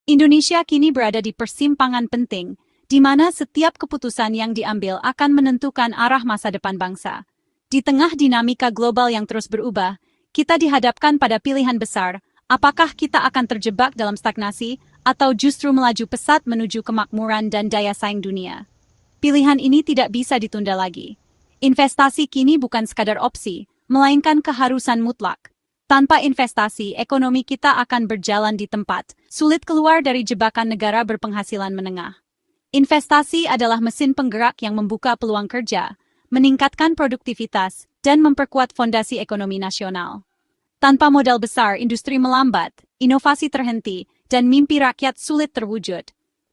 Indonesia kini berada di persimpangan penting, di mana setiap keputusan yang diambil akan menentukan arah masa depan bangsa. Di tengah dinamika global yang terus berubah, kita dihadapkan pada pilihan besar, apakah kita akan terjebak dalam stagnasi atau justru melaju pesat menuju kemakmuran dan daya saing dunia. Pilihan ini tidak bisa ditunda lagi. Investasi kini bukan sekadar opsi, melainkan keharusan mutlak. Tanpa investasi, ekonomi kita akan berjalan di tempat, sulit keluar dari jebakan negara berpenghasilan menengah. Investasi adalah mesin penggerak yang membuka peluang kerja, meningkatkan produktivitas, dan memperkuat fondasi ekonomi nasional. Tanpa modal besar, industri melambat, inovasi terhenti, dan mimpi rakyat sulit terwujud.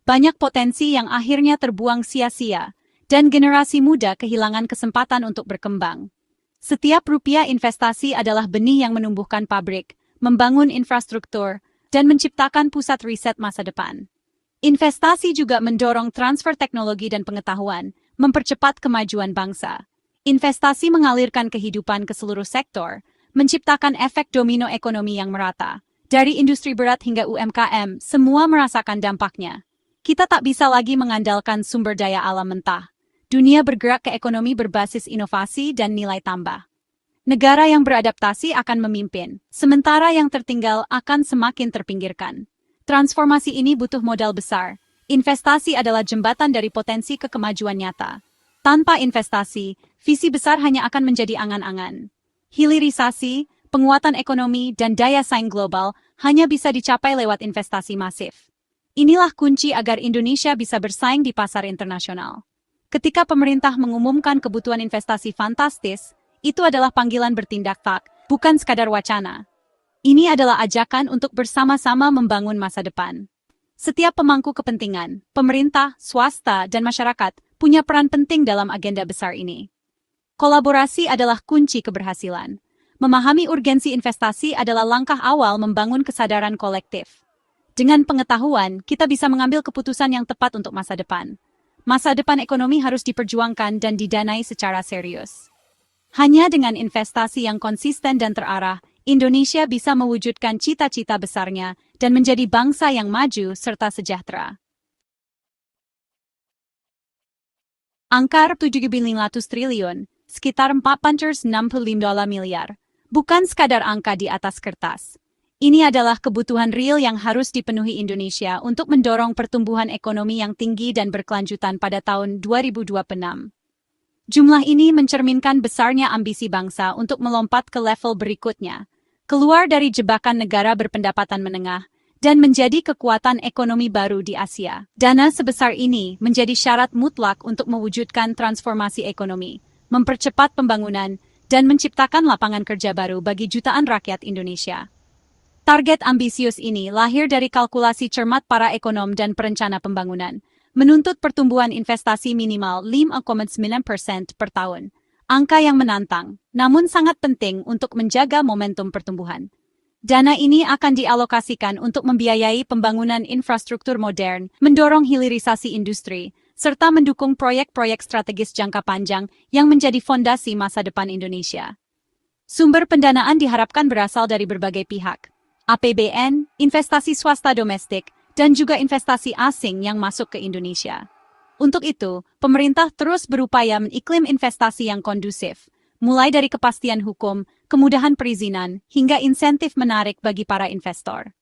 Banyak potensi yang akhirnya terbuang sia-sia, dan generasi muda kehilangan kesempatan untuk berkembang. Setiap rupiah investasi adalah benih yang menumbuhkan pabrik, membangun infrastruktur, dan menciptakan pusat riset masa depan. Investasi juga mendorong transfer teknologi dan pengetahuan, mempercepat kemajuan bangsa. Investasi mengalirkan kehidupan ke seluruh sektor, menciptakan efek domino ekonomi yang merata. Dari industri berat hingga UMKM, semua merasakan dampaknya. Kita tak bisa lagi mengandalkan sumber daya alam mentah. Dunia bergerak ke ekonomi berbasis inovasi dan nilai tambah. Negara yang beradaptasi akan memimpin, sementara yang tertinggal akan semakin terpinggirkan. Transformasi ini butuh modal besar. Investasi adalah jembatan dari potensi ke kemajuan nyata. Tanpa investasi, visi besar hanya akan menjadi angan-angan. Hilirisasi, penguatan ekonomi, dan daya saing global hanya bisa dicapai lewat investasi masif. Inilah kunci agar Indonesia bisa bersaing di pasar internasional. Ketika pemerintah mengumumkan kebutuhan investasi fantastis, itu adalah panggilan bertindak tak, bukan sekadar wacana. Ini adalah ajakan untuk bersama-sama membangun masa depan. Setiap pemangku kepentingan, pemerintah, swasta, dan masyarakat punya peran penting dalam agenda besar ini. Kolaborasi adalah kunci keberhasilan. Memahami urgensi investasi adalah langkah awal membangun kesadaran kolektif. Dengan pengetahuan, kita bisa mengambil keputusan yang tepat untuk masa depan. Masa depan ekonomi harus diperjuangkan dan didanai secara serius. Hanya dengan investasi yang konsisten dan terarah, Indonesia bisa mewujudkan cita-cita besarnya dan menjadi bangsa yang maju serta sejahtera. Angka 7.500 triliun, sekitar 465 miliar, bukan sekadar angka di atas kertas. Ini adalah kebutuhan real yang harus dipenuhi Indonesia untuk mendorong pertumbuhan ekonomi yang tinggi dan berkelanjutan pada tahun 2026. Jumlah ini mencerminkan besarnya ambisi bangsa untuk melompat ke level berikutnya, keluar dari jebakan negara berpendapatan menengah, dan menjadi kekuatan ekonomi baru di Asia. Dana sebesar ini menjadi syarat mutlak untuk mewujudkan transformasi ekonomi, mempercepat pembangunan, dan menciptakan lapangan kerja baru bagi jutaan rakyat Indonesia. Target ambisius ini lahir dari kalkulasi cermat para ekonom dan perencana pembangunan, menuntut pertumbuhan investasi minimal 5,9% per tahun. Angka yang menantang, namun sangat penting untuk menjaga momentum pertumbuhan. Dana ini akan dialokasikan untuk membiayai pembangunan infrastruktur modern, mendorong hilirisasi industri, serta mendukung proyek-proyek strategis jangka panjang yang menjadi fondasi masa depan Indonesia. Sumber pendanaan diharapkan berasal dari berbagai pihak. APBN, investasi swasta domestik, dan juga investasi asing yang masuk ke Indonesia. Untuk itu, pemerintah terus berupaya mengiklim investasi yang kondusif, mulai dari kepastian hukum, kemudahan perizinan, hingga insentif menarik bagi para investor.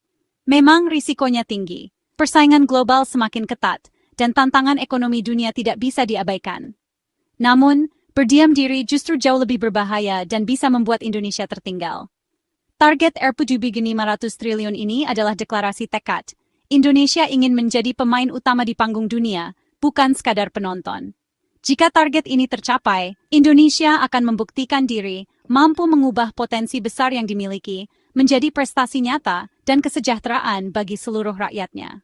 Memang risikonya tinggi, persaingan global semakin ketat, dan tantangan ekonomi dunia tidak bisa diabaikan. Namun, berdiam diri justru jauh lebih berbahaya dan bisa membuat Indonesia tertinggal. Target Rp7.500 triliun ini adalah deklarasi tekad. Indonesia ingin menjadi pemain utama di panggung dunia, bukan sekadar penonton. Jika target ini tercapai, Indonesia akan membuktikan diri, mampu mengubah potensi besar yang dimiliki, menjadi prestasi nyata dan kesejahteraan bagi seluruh rakyatnya.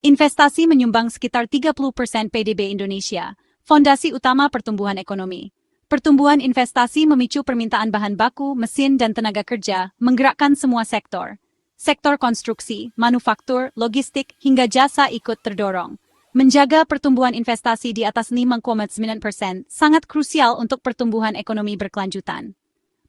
Investasi menyumbang sekitar 30% PDB Indonesia, fondasi utama pertumbuhan ekonomi. Pertumbuhan investasi memicu permintaan bahan baku, mesin, dan tenaga kerja, menggerakkan semua sektor. Sektor konstruksi, manufaktur, logistik, hingga jasa ikut terdorong. Menjaga pertumbuhan investasi di atas 5,9% sangat krusial untuk pertumbuhan ekonomi berkelanjutan.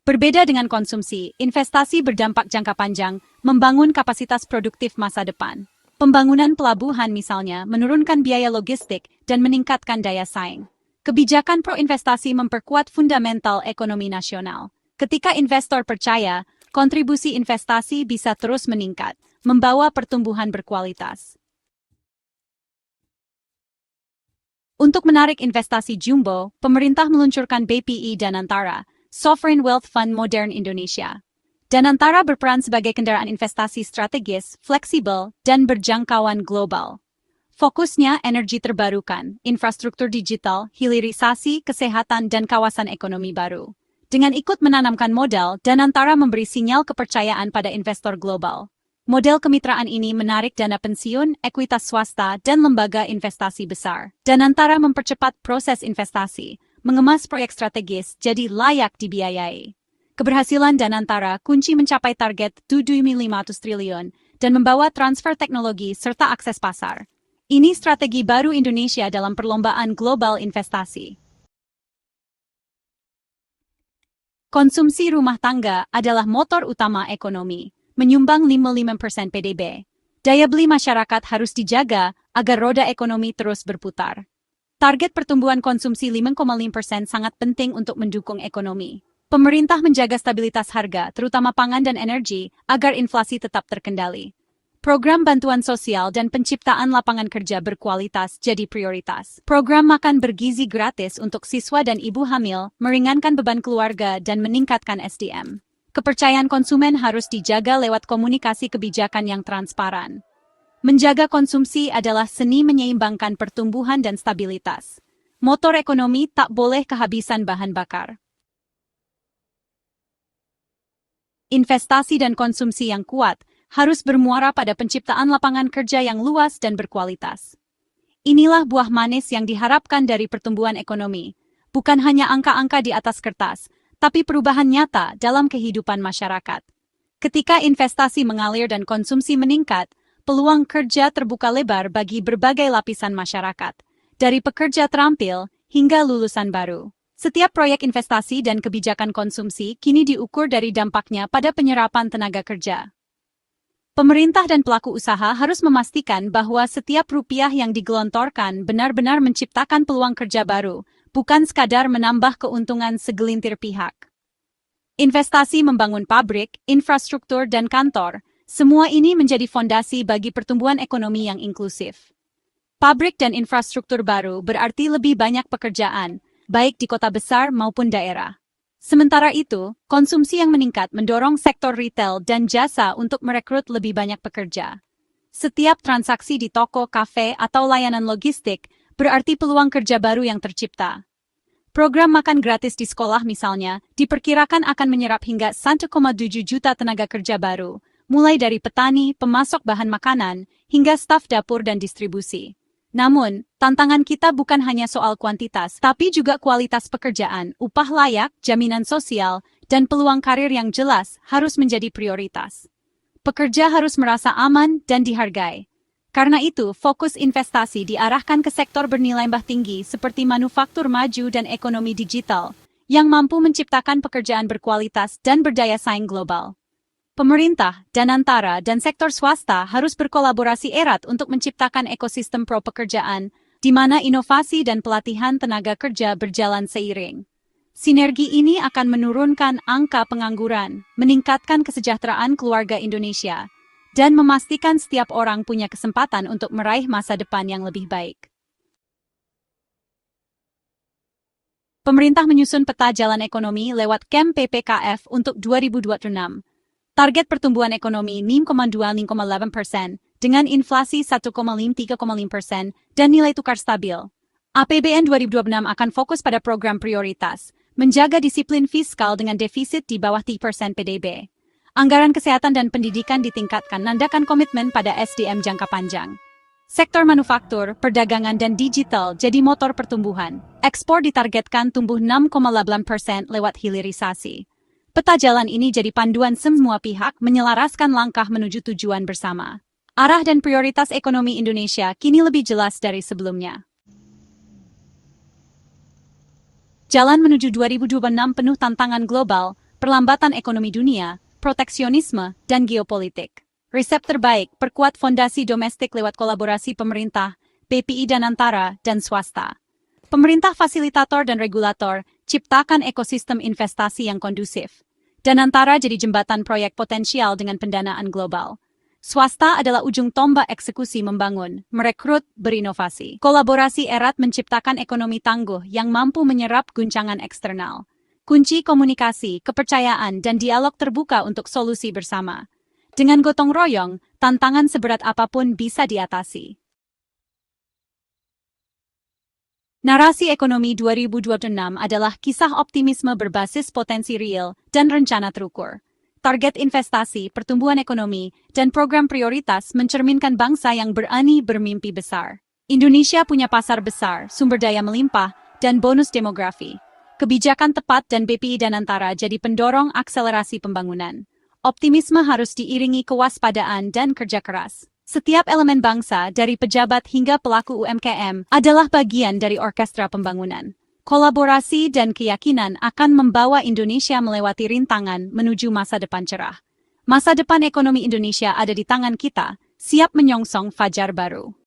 Berbeda dengan konsumsi, investasi berdampak jangka panjang, membangun kapasitas produktif masa depan. Pembangunan pelabuhan misalnya menurunkan biaya logistik dan meningkatkan daya saing. Kebijakan pro-investasi memperkuat fundamental ekonomi nasional. Ketika investor percaya, kontribusi investasi bisa terus meningkat, membawa pertumbuhan berkualitas. Untuk menarik investasi jumbo, pemerintah meluncurkan BPI Danantara, Sovereign Wealth Fund Modern Indonesia. Danantara berperan sebagai kendaraan investasi strategis, fleksibel, dan berjangkauan global. Fokusnya energi terbarukan, infrastruktur digital, hilirisasi, kesehatan, dan kawasan ekonomi baru. Dengan ikut menanamkan modal, Danantara memberi sinyal kepercayaan pada investor global. Model kemitraan ini menarik dana pensiun, ekuitas swasta, dan lembaga investasi besar. Danantara mempercepat proses investasi, mengemas proyek strategis jadi layak dibiayai. Keberhasilan Danantara kunci mencapai target 7.500 triliun dan membawa transfer teknologi serta akses pasar. Ini strategi baru Indonesia dalam perlombaan global investasi. Konsumsi rumah tangga adalah motor utama ekonomi, menyumbang 55% PDB. Daya beli masyarakat harus dijaga agar roda ekonomi terus berputar. Target pertumbuhan konsumsi 5,5% sangat penting untuk mendukung ekonomi. Pemerintah menjaga stabilitas harga, terutama pangan dan energi, agar inflasi tetap terkendali. Program bantuan sosial dan penciptaan lapangan kerja berkualitas jadi prioritas. Program makan bergizi gratis untuk siswa dan ibu hamil, meringankan beban keluarga dan meningkatkan SDM. Kepercayaan konsumen harus dijaga lewat komunikasi kebijakan yang transparan. Menjaga konsumsi adalah seni menyeimbangkan pertumbuhan dan stabilitas. Motor ekonomi tak boleh kehabisan bahan bakar. Investasi dan konsumsi yang kuat harus bermuara pada penciptaan lapangan kerja yang luas dan berkualitas. Inilah buah manis yang diharapkan dari pertumbuhan ekonomi, bukan hanya angka-angka di atas kertas, tapi perubahan nyata dalam kehidupan masyarakat. Ketika investasi mengalir dan konsumsi meningkat, peluang kerja terbuka lebar bagi berbagai lapisan masyarakat, dari pekerja terampil hingga lulusan baru. Setiap proyek investasi dan kebijakan konsumsi kini diukur dari dampaknya pada penyerapan tenaga kerja. Pemerintah dan pelaku usaha harus memastikan bahwa setiap rupiah yang digelontorkan benar-benar menciptakan peluang kerja baru, bukan sekadar menambah keuntungan segelintir pihak. Investasi membangun pabrik, infrastruktur, dan kantor, semua ini menjadi fondasi bagi pertumbuhan ekonomi yang inklusif. Pabrik dan infrastruktur baru berarti lebih banyak pekerjaan, baik di kota besar maupun daerah. Sementara itu, konsumsi yang meningkat mendorong sektor retail dan jasa untuk merekrut lebih banyak pekerja. Setiap transaksi di toko, kafe, atau layanan logistik berarti peluang kerja baru yang tercipta. Program makan gratis di sekolah misalnya, diperkirakan akan menyerap hingga 1,7 juta tenaga kerja baru, mulai dari petani, pemasok bahan makanan, hingga staf dapur dan distribusi. Namun, tantangan kita bukan hanya soal kuantitas, tapi juga kualitas pekerjaan, upah layak, jaminan sosial, dan peluang karir yang jelas harus menjadi prioritas. Pekerja harus merasa aman dan dihargai. Karena itu, fokus investasi diarahkan ke sektor bernilai tambah tinggi seperti manufaktur maju dan ekonomi digital, yang mampu menciptakan pekerjaan berkualitas dan berdaya saing global. Pemerintah, Danantara, dan sektor swasta harus berkolaborasi erat untuk menciptakan ekosistem pro-pekerjaan, di mana inovasi dan pelatihan tenaga kerja berjalan seiring. Sinergi ini akan menurunkan angka pengangguran, meningkatkan kesejahteraan keluarga Indonesia, dan memastikan setiap orang punya kesempatan untuk meraih masa depan yang lebih baik. Pemerintah menyusun peta jalan ekonomi lewat KEM PPKF untuk 2026. Target pertumbuhan ekonomi 5,2–5,8% dengan inflasi 1,5–3,5% dan nilai tukar stabil. APBN 2026 akan fokus pada program prioritas, menjaga disiplin fiskal dengan defisit di bawah 3% PDB. Anggaran kesehatan dan pendidikan ditingkatkan nandakan komitmen pada SDM jangka panjang. Sektor manufaktur, perdagangan, dan digital jadi motor pertumbuhan. Ekspor ditargetkan tumbuh 6,8% lewat hilirisasi. Peta jalan ini jadi panduan semua pihak menyelaraskan langkah menuju tujuan bersama. Arah dan prioritas ekonomi Indonesia kini lebih jelas dari sebelumnya. Jalan menuju 2026 penuh tantangan global, perlambatan ekonomi dunia, proteksionisme, dan geopolitik. Resep terbaik, perkuat fondasi domestik lewat kolaborasi pemerintah, BPI Danantara, dan swasta. Pemerintah fasilitator dan regulator, ciptakan ekosistem investasi yang kondusif. Danantara jadi jembatan proyek potensial dengan pendanaan global. Swasta adalah ujung tombak eksekusi membangun, merekrut, berinovasi. Kolaborasi erat menciptakan ekonomi tangguh yang mampu menyerap guncangan eksternal. Kunci komunikasi, kepercayaan, dan dialog terbuka untuk solusi bersama. Dengan gotong royong, tantangan seberat apapun bisa diatasi. Narasi ekonomi 2026 adalah kisah optimisme berbasis potensi real dan rencana terukur. Target investasi, pertumbuhan ekonomi, dan program prioritas mencerminkan bangsa yang berani bermimpi besar. Indonesia punya pasar besar, sumber daya melimpah, dan bonus demografi. Kebijakan tepat dan BPI Danantara jadi pendorong akselerasi pembangunan. Optimisme harus diiringi kewaspadaan dan kerja keras. Setiap elemen bangsa, dari pejabat hingga pelaku UMKM, adalah bagian dari orkestra pembangunan. Kolaborasi dan keyakinan akan membawa Indonesia melewati rintangan menuju masa depan cerah. Masa depan ekonomi Indonesia ada di tangan kita, siap menyongsong fajar baru.